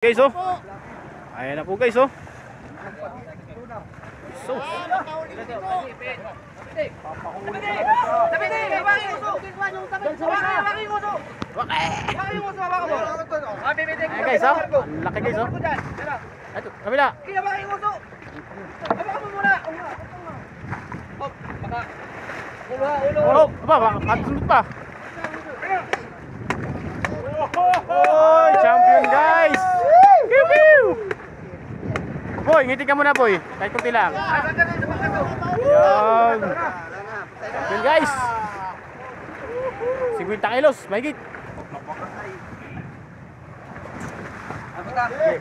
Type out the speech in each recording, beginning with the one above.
Guys, oh. Ayan na po guys, oh. So. Ayan guys, oh. Ang laki guys, oh. Ito, kabila. Oh, aba, sunod pa. Oh, champion guys. Boy, ngiti ka muna boy. Kahit kunti lang. Yan. Champion guys. 50 kilos, mahigit.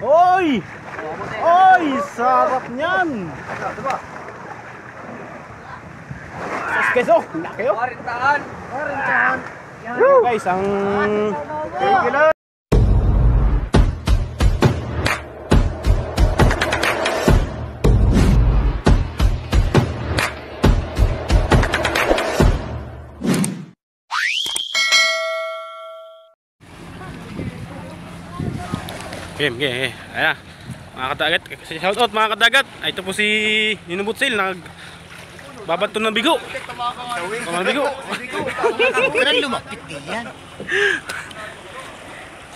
Oy! Oy, sarap niyan. Sus guys, oh, laki oh. 40. Guys, ang kilo. Okay. Ayan. Mga kadagat, shout out mga kadagat. Ito po si Ninong Butsil nagbabato ng bigo. Ng bigo. Karang lumapit diyan.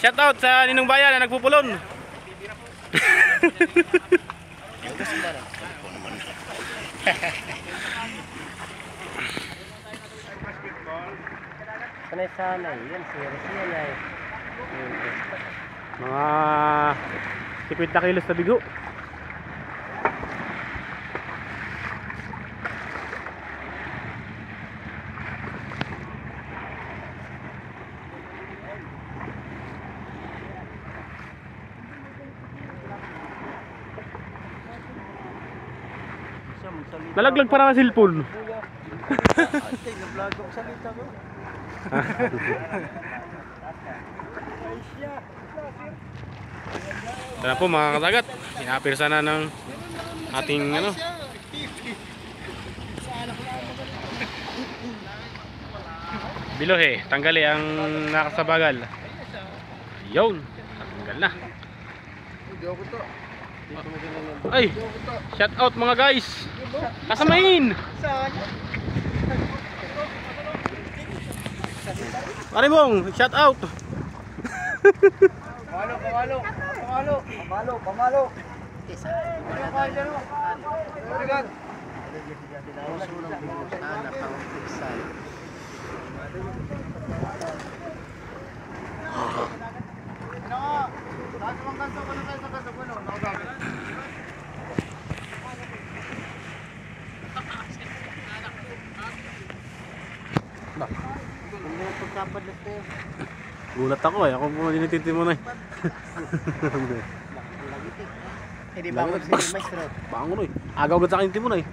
Shout out sa Ninong Bayan na nagpupulon. Sanay yan, serious yan ay. Mga 50 kilos na bigo. Nalaglag pa naman cellphone. Nag-vlog ko salita ko. Ito na po mga kadagat. Inapirsa na ng ating ano. Bilohe, tanggali ang nakasabagal. Yun, tanggal na. Ay, shout out mga guys. Kasamain. Marimong, shout out. Pamalo. Gulat ako eh, ako po dinititi mo na eh. Hindi ba ako si maestro? Bangon eh, agaw agad sa akin timo na eh.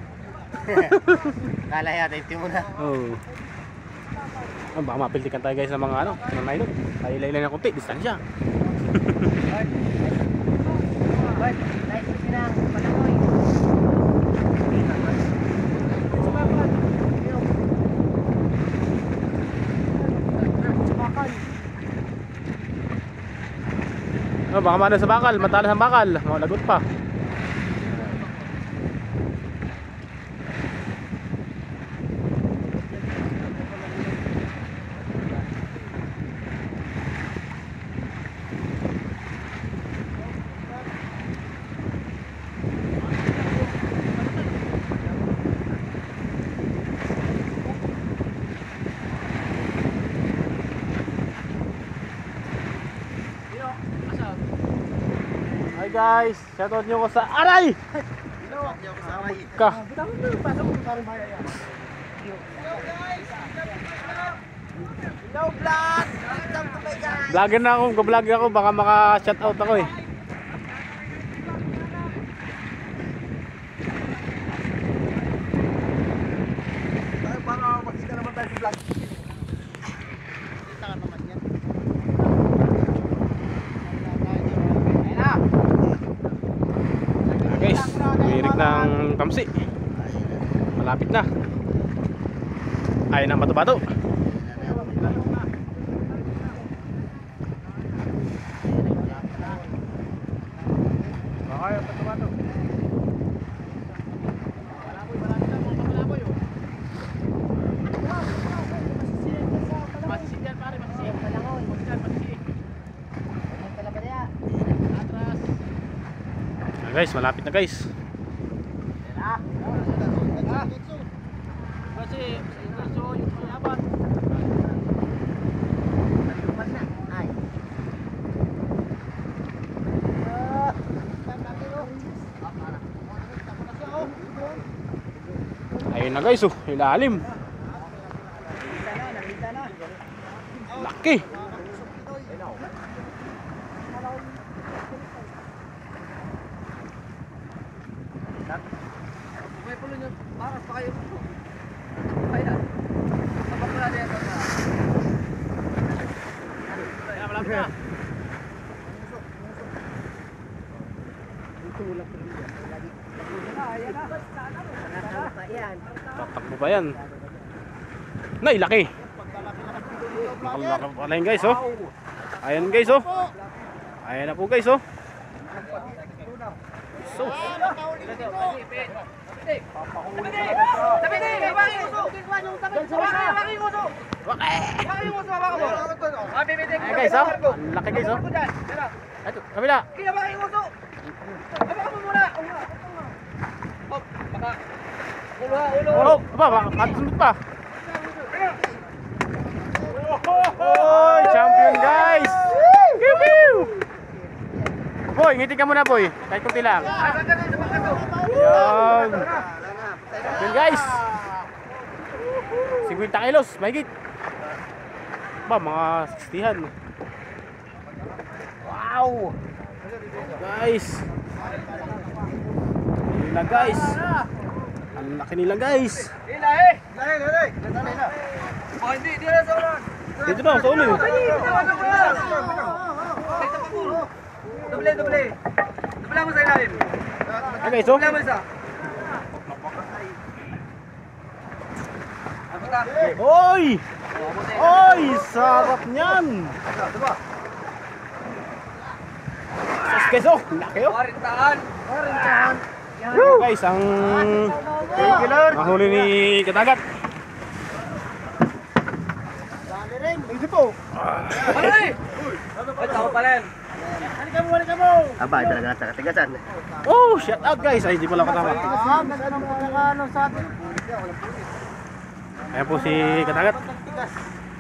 Kala yata yung timo na. Oo. Oh. Baka mapiltikan tayo guys ng mga ano, ng nylon. Tayo ilan na konti, distansya. Oh, baka mana sa bakal, matalas ang bakal, lagot pa. Hi guys, shoutout nyo ko sa aray! Ka. Vlogger na ako, vlog ako, baka maka-shoutout ako eh. Para makita naman tayo sa vlog. Guys, umirik ng tamsi. Malapit na. Ayaw na bato-bato. Okay, patumato. Guys, malapit na guys. Ayun na guys, oh, ilalim. Laki. Tatakbo pa yan. Nay, laki. Nakalaki pala yun guys, oh. Ayan guys, oh. Ayan na po guys, oh. So. Ayan guys, oh. Ang laki guys, oh. Ito, kabila. Oh, aba, makasunod pa. Oh, champion guys. Pew pew. Boy, ngiti ka muna boy. Kahit kunti lang. Yan. Champion guys. 50 kilos, mahigit. Ba, mga 60-han. Wow. Guys. Nila guys. Ang laki nila guys. Dito daw, sa ulo. Doble. Doble mo sa ilalim. Okay guys, oh. Doble mo isa. Oy! Oy! Sarap niyan! Sus guys, oh! Laki, oh! Parintahan. Guys, ang mahuli ni Katagat. Hindi po. Aray! Ay, tao pala yan. Halika mo! Aba, talaga sa katigasan. Oh, shout out guys. Ay, di pala katama. Ayan po si Katagat.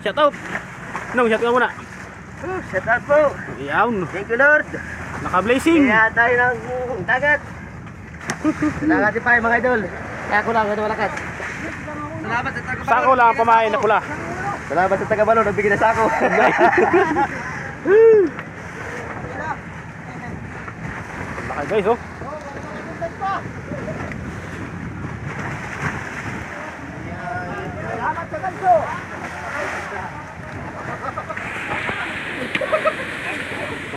Shout out. Nung, shout out muna. Shout out po. Iyawn. Thank you Lord. Naka-blazing. Kaya tayo ng tagat. Salamat din pa mga idol. Kaya ko lang, ito malakas. Salamat sa taga-balo. Sako lang pamain na pula. Salamat sa taga-balo, nagbigay na sako. Laki guys, oh.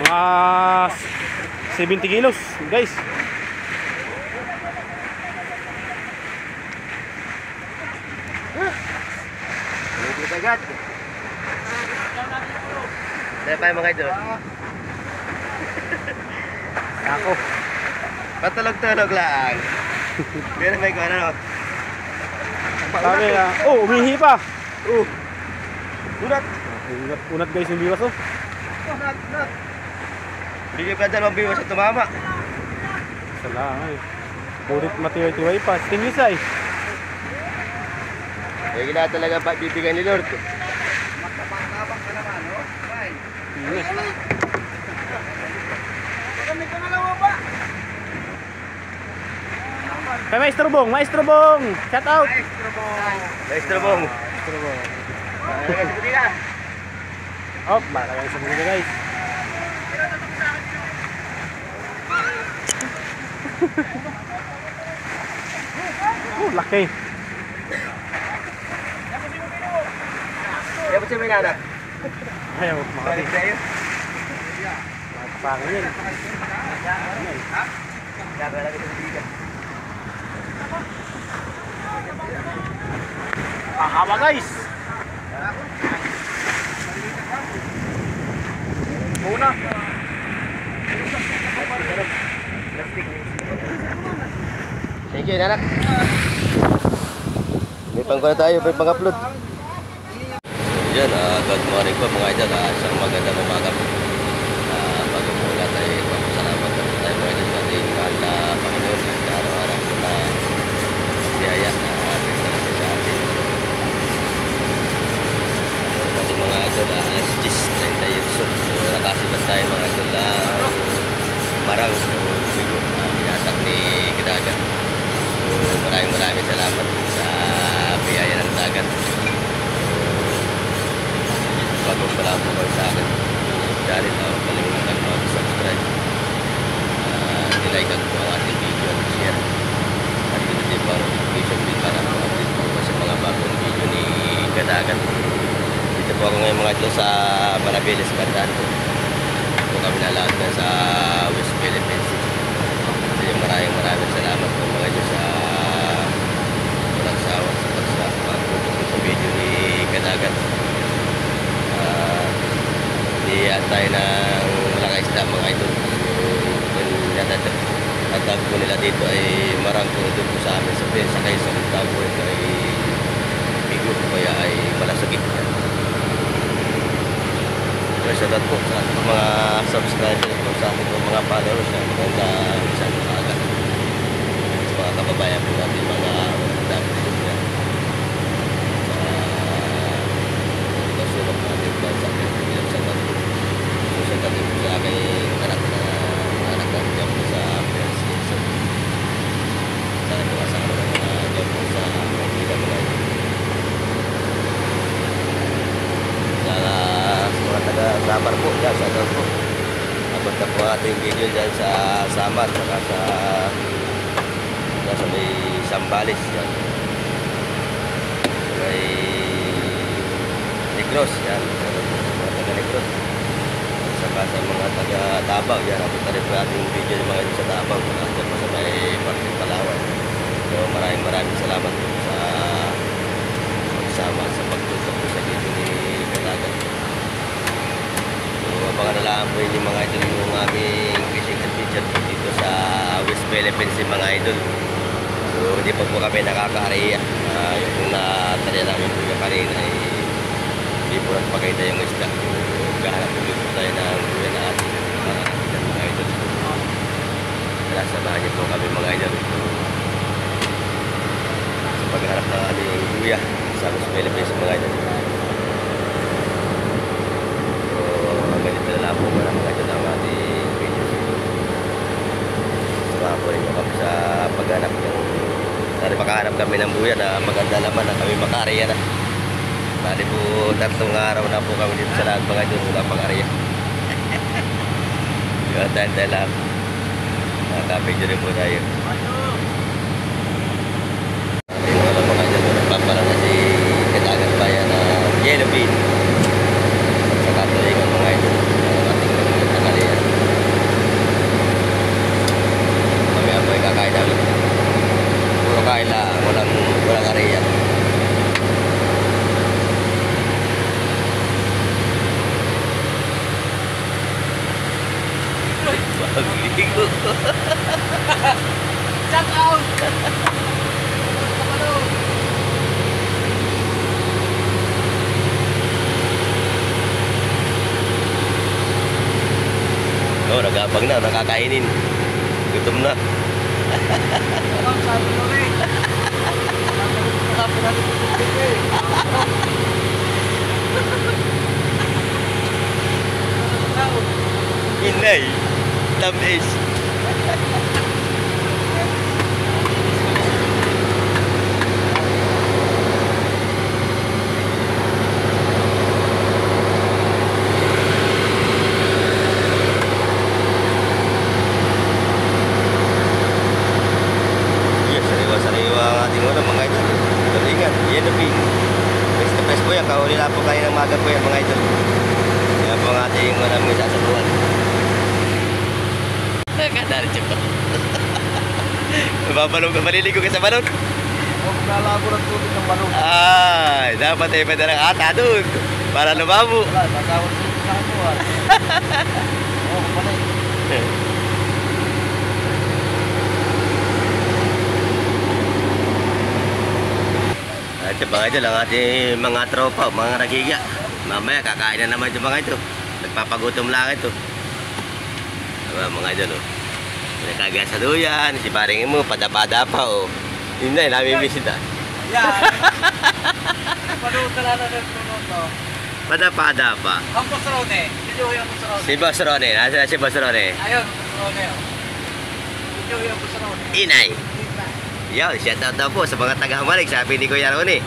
Mga 70 kilos, guys. Tagat. Dahil pa mga idol. Ako. Patulog-tulog lang. Pero may gana no. Sabi na, oh, umihi pa. Unat. Unat guys yung biwas, oh. Unat. Bigyan pa dyan mabiwas at tumama. Salamat, eh. Purit matiway-tiway pa. Stingis ay. Kaya gina talaga bibigyan ni Lord. Makapang-kapang ka naman, no? Bye. Kami ka nalawa pa. Kay Maestro Bong, Maestro Bong. Shout out. Maestro Bong. Maestro Bong. Sige na. Oh, malaki sa mga guys. Laki. Kaya po siya may nana. Ayaw, makati. Pangin yan. Sabi lagi sa bibigan. Haba guys. Una. Plastic. video yun, anak. May pangkuha tayo, may pang-upload. Yan, good morning po mga idol. Isang magandang umaga po. Bago po lahat ay papasalamat po tayo mga idol sa ating mahal na Panginoon at araw-araw po na biyaya na pinagdala sa atin. Ating mga idol, alas 10:30 yun. So, nakasibat tayo mga idol na marang bigo binasak ni Kadagat. So, maraming salamat sa biyaya ng dagat. Bago pala po kayo sa akin channel, kalimutan mag-subscribe, nilike po ang ating video at share at pinatid po ang notification bell para po-update po sa mga bagong video ni Kadagat. Dito po ako ngayon mga ito sa Manabeles, Bandaan po. Ito kami nalaot na sa West Philippines. Maraming salamat po mga ito sa walang sawa sa pagpupunta sa video ni Kadagat. Diyan tayo ng malaki isda mga idol. So, natag po nila dito ay marang po doon po sa amin sa kayo sa tabo ito ay bigo kaya ay malasagit yan. Pero shoutout po sa mga subscribers po sa ating mga followers yan na isang maaga sa mga kababayan po natin mga dami po yan sa kasulong natin sa akin. Shoutout po sa aking anak na dyan po sa PSK. Sana po kasama na mga dyan po sa Pagkita mga ito. Sa mga taga-Samar po dyan, shoutout po. Abot na po ating video dyan sa Samar saka sa may Sambales yan. Sa may Negros yan. Mga taga-Negros. Saka sa mga taga-Tabaw yan. Abot na rin po ating video ng mga ito sa Tabaw. Dyan po sa may Martin Palawan. So maraming salamat po sa pagsama sa pagtutok po sa video ni Kadagat. So abangan na lang po yung mga idol yung aming fishing adventure po dito sa West Philippines yung mga idol. So hindi pa po kami nakaka-area. Yung kung natalya namin po yung kanina ay hindi po nagpakita yung isda. Gahanap po dito tayo ng buya na atin mga idol. Kaya samahan niyo po kami mga idol sa pagharap ng aming buya sa West Philippines mga idol. So ganito na lang po mga idol ang ating video. Samahan po rin kami sa paghanap ng makahanap kami ng buya na maganda naman na kami maka-area na. Bali po 3 araw na po kami dito sa lahat mga idol wala pang area. Yung tayo lang nakaka-video rin po tayo. Yung wala mga idol nagpapala na si Kadagat Bayan na Yellow Bean sa katulingan mga idol ang ating mga tanghalian. Mamaya po ay kakain namin puro kain lang walang area. Pagligo. Shout out! Oh, nag-abang na, nakakainin. Gutom na. Inay, tamis. Sariwa ang ating mga idol. Tulingan, yan na pin. Best na best po yan. Kahuli na po kayo ng maga po yan mga idol. Yan po ang ating mga sasabuhan. Kadari siya. Babalong ka, maliligo ka sa balon. Huwag nalabo ng tubig ng balon. Ay, dapat ay pwede ng ata doon. Para lumabo. Wala, tatawag sa ako. Oo, kapalay. mga idol, ang ating mga tropa, mga nagiga. Mamaya kakain na naman yung mga ito. Nagpapagutom lang ito. Diba, mga idol, oh. Nagkagaya sa duyan, si paring mo, padapa-dapa, oh. Yun na, namimisid ah. Yan. Panood na lang na to. Padapa-dapa. Ang Pasrone. Video yung Pasrone. Si Boss Rone, nasa na si Boss Rone? Ayun, Pasrone. Video yung Pasrone. Inay. Yo, shout out daw po sa mga taga-Humalik, sabi ni Kuya Rone.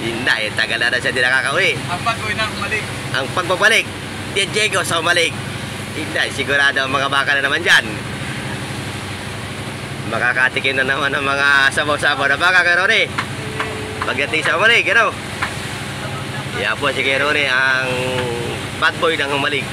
Inay, tagal na siya di nakakauwi. Ang pag-uwi ng mali. Ang pagbabalik, Tien Diego sa Humalik. Inay, sigurado ang mga baka na naman dyan. Makakatikim na naman ng mga sabaw-sabaw na baka kay Rone. Pagdating sa Humalik, ano? Yan po si Kuya Rone, ang bad boy ng Humalik.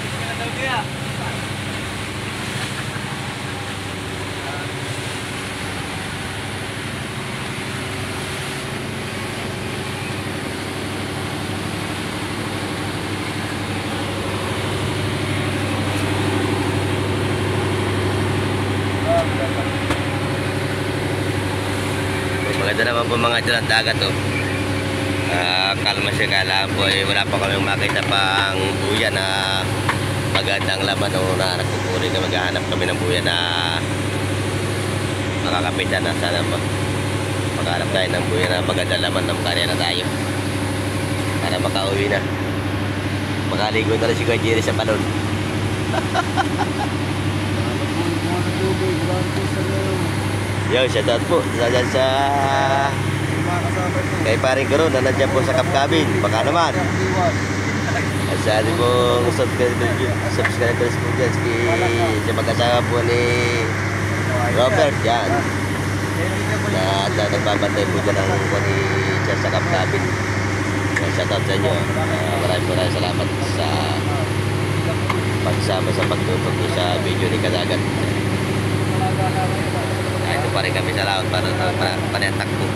Maganda naman po mga idol ang dagat, oh. Kalma siya, kailangan po eh, wala pa kami makita pang buya na magandang laman, o na nagpupuri na maghahanap kami ng buya na makakapitan na. Sana maghanap tayo ng buya na magandang laman ng karya na tayo para makauwi na, makaligo na rin si Kuya Jerry sa balon. Yo, shout out po sa kay paring Garo na nandiyan po sa Kapkabin. Baka naman at sa ating pong subscribers po dyan sa mag-asawa po ni Robert yan na nagbabantay po dyan ng po ni Chef sa Kapkabin. Shout out sa inyo. Maraming salamat sa pagsama sa pagtutok sa video ni Kadagat. Ito pa rin kami sa laot para panatak po.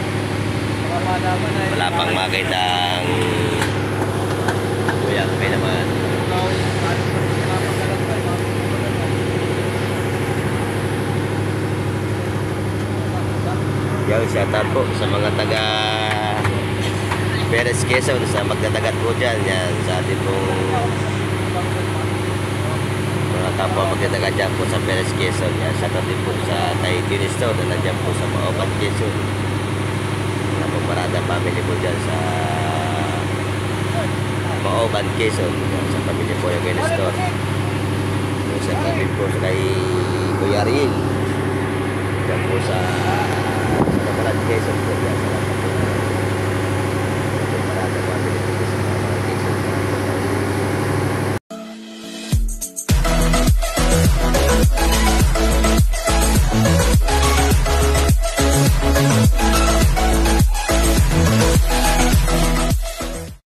Wala pang makita ang kuya kami naman. Yung shout out po sa mga taga Perez Quezon, sa magdadagat po dyan, yan sa ating pong mga kapwa magdadagat dyan po sa Perez Quezon. Yan, shout out din po sa Tahiti Store na nandyan po sa Maoban Quezon. Parada family po dyan sa Maoban Quezon, sa pamilya po yung Store. Sa kami po sa kay Kuya Riel dyan po sa Maoban Quezon po dyan.